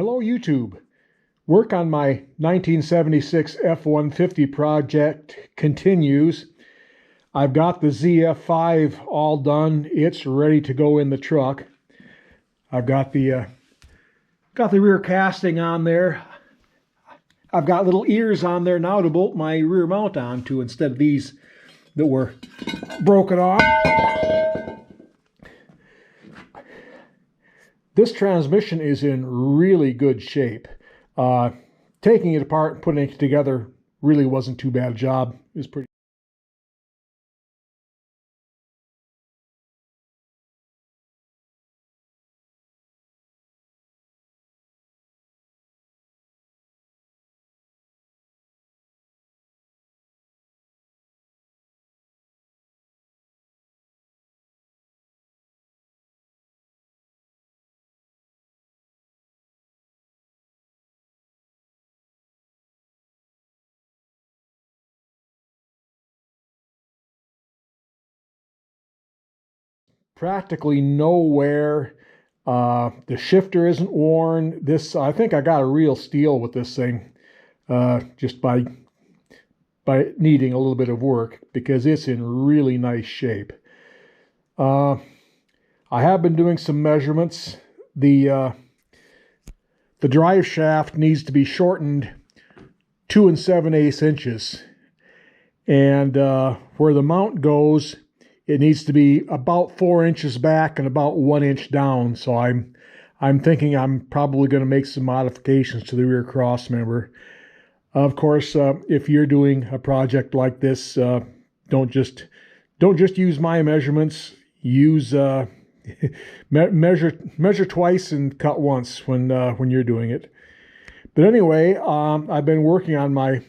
Hello YouTube. Work on my 1976 F150 project continues. I've got the ZF5 all done. It's ready to go in the truck. I've got the rear casting on there. I've got little ears on there now to bolt my rear mount onto instead of these that were broken off. This transmission is in really good shape. Taking it apart and putting it together really wasn't too bad a job. It was pretty. Practically nowhere. The shifter isn't worn. This, I think I got a real steal with this thing, just by needing a little bit of work, because it's in really nice shape. I have been doing some measurements. The drive shaft needs to be shortened 2 7/8 inches, and where the mount goes, it needs to be about 4 inches back and about 1 inch down. So I'm thinking I'm probably going to make some modifications to the rear cross member. Of course, if you're doing a project like this, don't just use my measurements. Use measure twice and cut once when you're doing it. But anyway, I've been working on my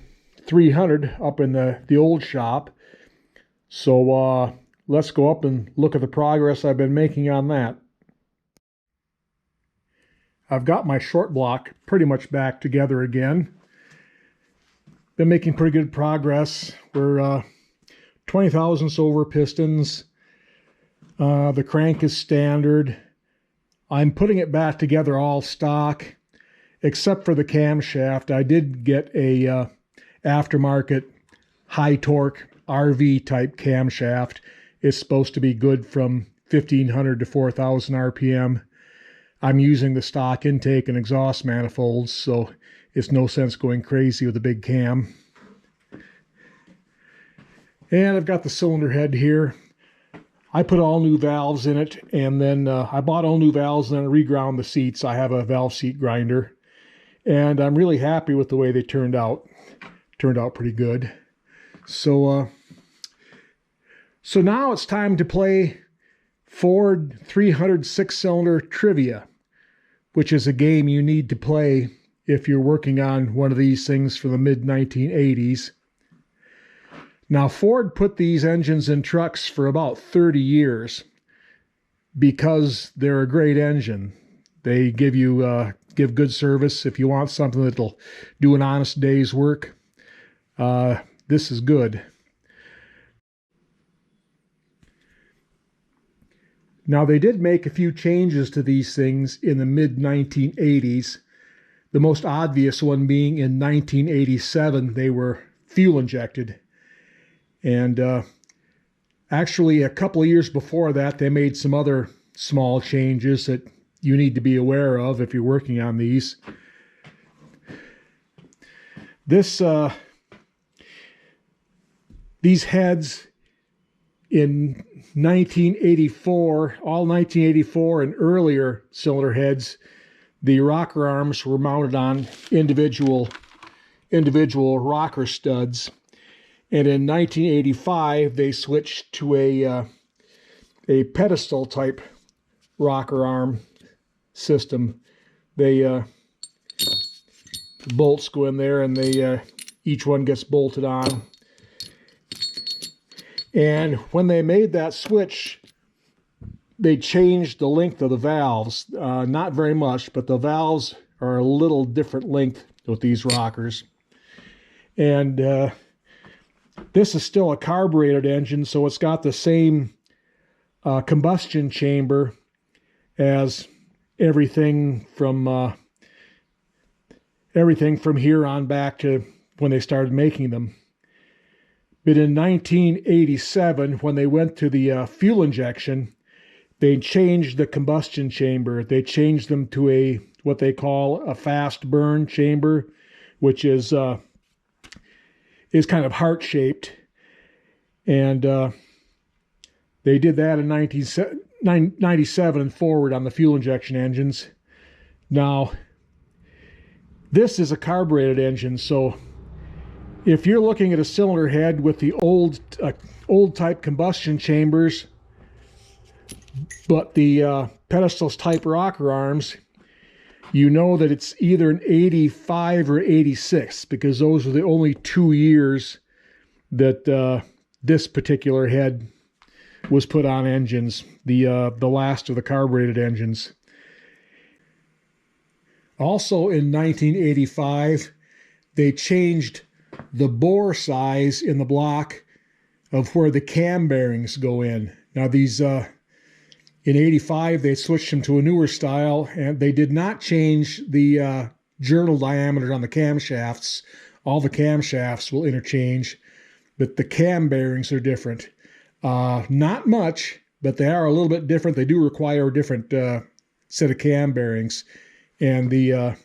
300 up in the old shop. So let's go up and look at the progress I've been making on that. I've got my short block pretty much back together again. Been making pretty good progress. We're 20 thousandths over pistons. The crank is standard. I'm putting it back together all stock, except for the camshaft. I did get a aftermarket high torque RV type camshaft. It's supposed to be good from 1500 to 4000 RPM. I'm using the stock intake and exhaust manifolds, so it's no sense going crazy with a big cam. And I've got the cylinder head here. I put all new valves in it, and then I bought all new valves and then reground the seats. I have a valve seat grinder, and I'm really happy with the way they turned out. Turned out pretty good. So now it's time to play Ford 300 6-cylinder trivia, which is a game you need to play if you're working on one of these things for the mid-1980s. Now, Ford put these engines in trucks for about 30 years because they're a great engine. They give good service. If you want something that'll do an honest day's work, this is good. Now, they did make a few changes to these things in the mid-1980s. The most obvious one being in 1987, they were fuel injected. And actually, a couple of years before that, they made some other small changes that you need to be aware of if you're working on these. These heads in 1984, all 1984 and earlier cylinder heads, the rocker arms were mounted on individual rocker studs. And in 1985, they switched to a pedestal type rocker arm system. The bolts go in there, and each one gets bolted on. And when they made that switch, they changed the length of the valves. Not very much, but the valves are a little different length with these rockers. And this is still a carbureted engine, so it's got the same combustion chamber as everything from everything from here on back to when they started making them. But in 1987, when they went to the fuel injection, they changed the combustion chamber. They changed them to what they call a fast burn chamber, which is kind of heart-shaped. And they did that in 1997 and forward on the fuel injection engines. Now, this is a carbureted engine, so if you're looking at a cylinder head with the old type combustion chambers, but the pedestals type rocker arms, you know that it's either an 85 or 86, because those are the only 2 years that this particular head was put on engines, the last of the carbureted engines. Also in 1985, they changed the bore size in the block of where the cam bearings go in. Now these, in 85, they switched them to a newer style, and they did not change the journal diameter on the camshafts. All the camshafts will interchange, but the cam bearings are different. Not much, but they are a little bit different. They do require a different set of cam bearings. And the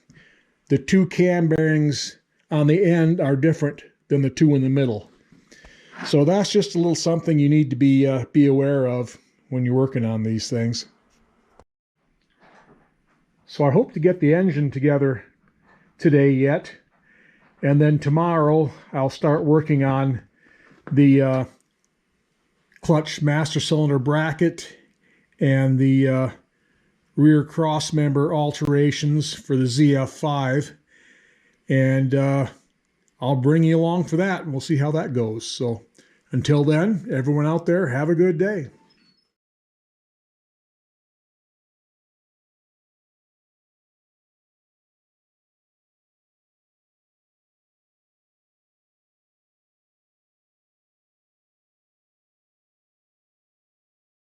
2 cam bearings on the end are different than the 2 in the middle. So that's just a little something you need to be aware of when you're working on these things. So I hope to get the engine together today yet. And then tomorrow I'll start working on the clutch master cylinder bracket and the rear cross member alterations for the ZF5. And I'll bring you along for that, and we'll see how that goes. So until then, everyone out there, have a good day.